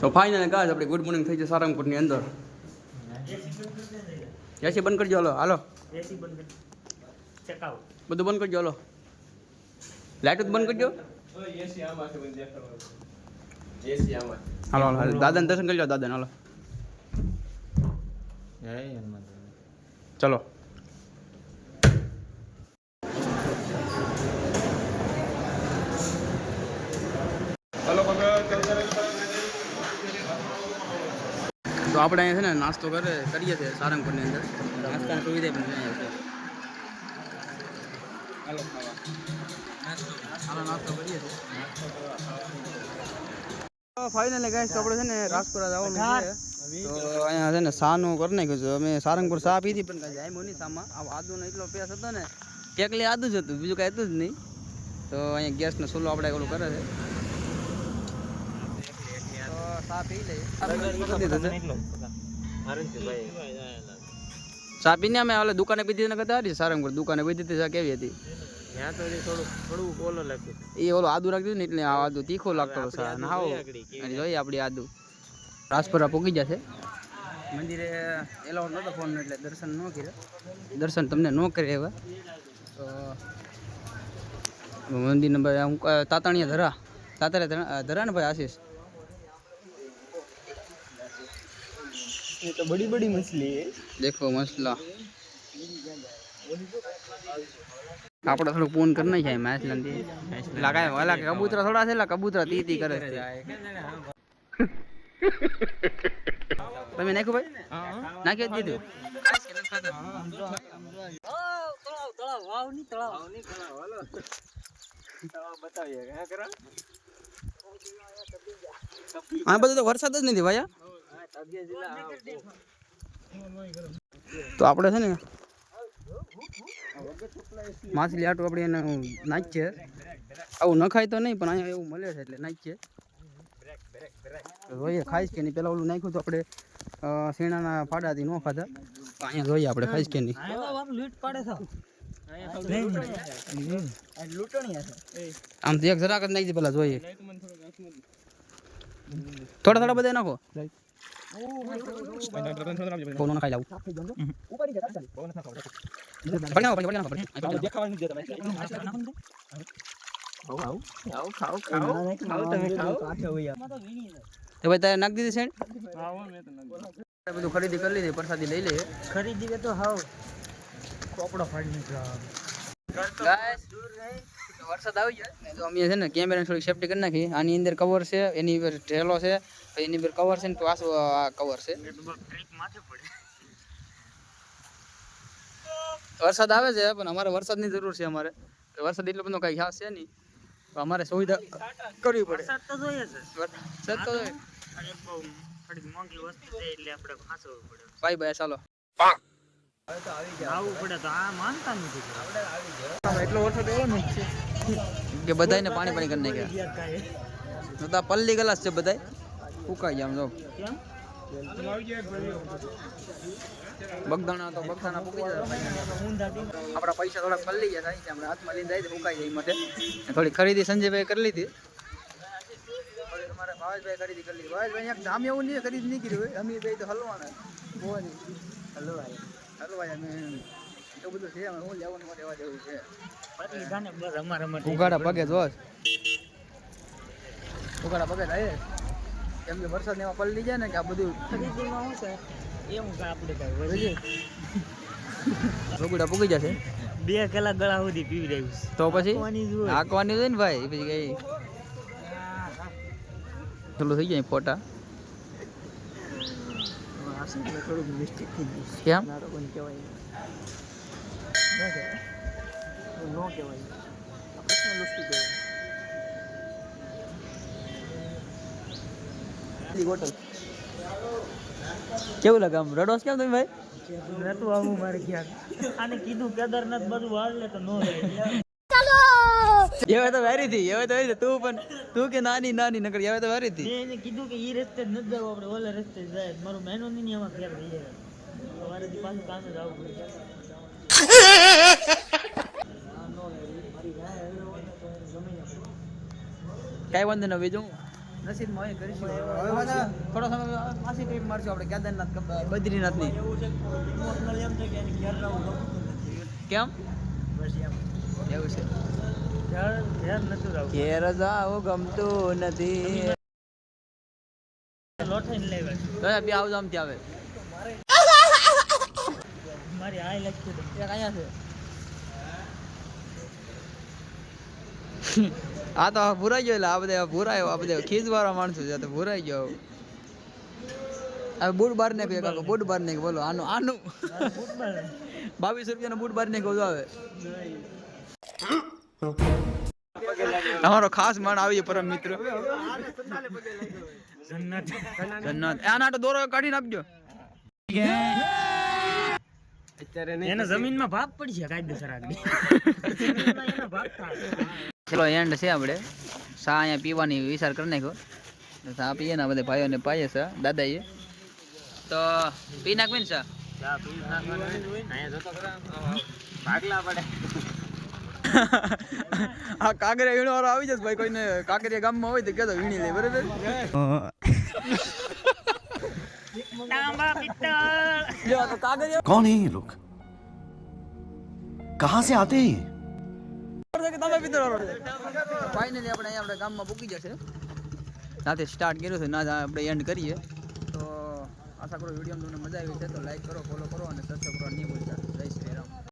તો final guys આપણે good morning થઈ છે સારંગપુરની અંદર. એસી બંધ કરજો. હાલો હાલો એસી બંધ કરી ચેક આઉટ બધું બંધ કરજો. હાલો લાઈટ બંધ કરજો. એસી આમાં છે બંધ દેખાડો. એસી આમાં. હાલો હાલો દાદાને દર્શન કરજો. દાદાને હાલો જય હનુમાન. ચલો. હલો તો આપણે અહીંયા છે ને નાસ્તો કરીએ છીએ સારંગપુરની અંદર. નાસ્તાની સુવિધા પણ અહીંયા છે. હાલો ખાવા હાલો નાસ્તો કરીએ છીએ. ફાઇનલી ગાઈસ આપણે છે ને રાજપુરા જવાનું છે. તો અહીંયા છે ને શાનું કરી નાખ્યું છે. અમે સારંગપુર ચા પીધી પણ કાંઈ જામ્યું નહીં. શામાં આદુનો એટલો પેસ હતો ને એકલી આદુ જ હતું, બીજું કાંઈ હતું જ નહીં. તો અહીંયા ગેસનો ચૂલો આપણે ઓલું કરે છે. તો ચા પી લઈએ. ચા પીને અમે ઓલે દુકાને પીધી ને કહેતા હતી સારંગપુર દુકાને પીધી હતી. ચા કેવી હતી? ત્યાં તો થોડું ઓલો લાગ્યું. એ ઓલો આદુ રાખી દીધું ને એટલે આ આદુ તીખો લાગતો હતો. ચા નાવો જોઈએ આપણી આદુ. રાજપુરા પૂગી જશે મંદિરે. એલાઉ નહોતો ફોન એટલે દર્શન ન કર્યા. દર્શન તમને ન કરે એવા. તો મંદિર નંબર હું તાતાણીયા ધરા ને ભાઈ આશીષ. ये तो बड़ी बड़ी मछली है. देखो मसला આપણે થોડું ફોન કરી નાખ્યા માછલા લાગે વાલા કબૂતરા થોડા છે. કબૂતરા તી તી કરે છે. તમે નાખ્યું ભાઈ? નાખી જ દીધું. આ બધું તો વરસાદ જ નથી ભાઈ. તો આપણે છે ને માછલી આટું આપણે એને નાખીએ. આવું ન ખાય તો નહીં પણ અહીંયા એવું મળે છે એટલે નાખીએ. જોઈએ ખાઈશ કે નહીં. પેલા ઓલું નાખ્યું તો આપણે શેણાના ફાડાથી ન ખાધા. અહીંયા જોઈએ આપણે ખાઈશ કે નહીં. આમ તો એક જરાક જ નાખી પેલા જોઈએ. થોડા થોડા બધા નાખો. કોનો ખાઈ લાવું. ભાઈ તારે નાખી દીધી છે. બધું ખરીદી કરી લીધી. પ્રસાદી લઈ લઈએ. ખરીદી તો હાવ કોપડો ફાડી નીકળ્યો. વરસાદ આવી જાય તો અમે છે ને કેમેરાની થોડી સેફટી કરી નાખી. આની અંદર કવર છે, એની અંદર ઢેલો છે, એની અંદર કવર છે ને પાછું આ કવર છે. વરસાદ આવે છે પણ અમારે વરસાદની જરૂર છે. અમારે વરસાદ એટલો બધો કઈ ખાસ છે નહીં. તો અમારે સુવિધા કરવી પડે. વરસાદ તો જોઈએ છે. વરસાદ તો જોઈએ. અને બહુ થોડી મોંઘી વસ્તુ છે એટલે આપણે ખાસવું પડે. Bye bye. ચાલો આવવું પડે તો આ માનતા નથી. એટલો વરસાદ એવો ને કે બધાને પાણી પાણી કરી નાખ્યા. તો પલ્લી ગલાસ છે બધા ફૂકાઈ ગયા. આમ જો કેમ બગદાણા તો બગદાણા ફૂકી જાય. આપણા પૈસા થોડા પલ્લી ગયા થાય છે. આપણે હાથમાં લઈને જાય ફૂકાઈ જાય. એ માટે થોડી ખરીદી સંજયભાઈ કરી લીધી. તમારે ભાવેશભાઈ ખરીદી કરી લીધી. ભાવેશભાઈ આમ એવું નહીં ખરીદી નહીં કરી હોય. અમે ભાઈ તો હલવાના હલવાય અમે એવું બધું છે. અમે હું લેવાનું માટે એવા જેવું છે. ઉગાડા પગે જોશ ઉગાડા પગે થાય. કેમ કે વરસાદ એમાં પલળી જાય ને કે આ બધું ખરીદીમાં શું છે એવું કે આપણે કઈ રોગડા પૂગી જશે. 2 કલાક ગળા સુધી પીવી રહ્યું તો પછી હાંકવાની હોય ને ભાઈ. પછી કઈ ચાલુ થઈ જાય ફોટા. થોડુંક મિસ્ટેક થઈ ગયું. કેમ કોઈ કહેવાય ન કહેવાય. પ્રશ્ન વસ્તુ કહેવાય. હોટલ કેવું લાગે? આમ રડોસ કેમ તમે ભાઈ? નતું આવું મારે ક્યાંક. આને કીધું કેદારનાથ બાજુ વાળ લે તો ન લે. હવે તો વારી હતી. તું પણ તું કે નાની નાની નકર હવે તો વારી હતી. એને કીધું કે ઈ રસ્તે ન જાવ, આપણે ઓલા રસ્તે જાય. મારું મહેનો નહીં એમાં ફેર થઈ જાય. સવારેથી પાછું કામે જ આવવું પડે. કાંઈ વાંધો ન બીજું નસીબમાં હોય કરીશું. હવે પાછા થોડો સમય પાછી ટ્રીપ મારશું આપણે કેદારનાથ બદ્રીનાથની. ઇમોશનલ એમ છે કે એની ઘેર રહું ગમતું નથી. કેમ બસ એમ એવું છે? ઘેર નતું રહું. ઘેર જાવ ગમતું નથી. લોઠાઈને લેવા બી આવજો આમથી આવે. મારી આઈ લાગતી હતી. એક અહીંયા છે. આ તો ભૂરાઈ ગયો. એટલે આ બધા ભૂરાયો. આ બધા ખીજવાળા માણસો છે. આ તો ભૂરાઈ ગયો. હવે બૂટ બાર નાખ્યો. કાકો બૂટ બાર નાખ્યો. બોલો આનું 22 રૂપિયાનો બૂટ બાર નાખ્યો આવે. અમારો ખાસ માણ આવી પરમ મિત્ર જન્નત. આના તો દોરો કાઢીને આપજો. એને જમીનમાં ભાગ પડશે કાયદેસર આગળ. ચલો એન્ડ છે આપણે. ચા અહીંયા પીવાની વિચાર કરી નાખ્યો. ચા પીએ ને બધા ભાઈઓને પાઈએ છે દાદાએ. તો પી નાખવી ને ચા. આ કાંકરિયા વીણો વાળો આવી જશે ભાઈ. કોઈને કાંકરિયા ગામમાં હોય તો કેતો વીણી લે. બરાબર. कौन है ये लोग कहाँ से आते हैं ફાઇનલી આપણે અહીંયા આપણે ગામમાં પૂકી જશે. સાથે સ્ટાર્ટ કર્યું છે ના આપણે એન્ડ કરીએ. તો આશા કરું વિડીયો તમને મજા આવી છે. તો લાઈક કરો, ફોલો કરો અને સબસ્ક્રાઈબ કરવા નહીં ભૂલતા. જય શ્રી રામ.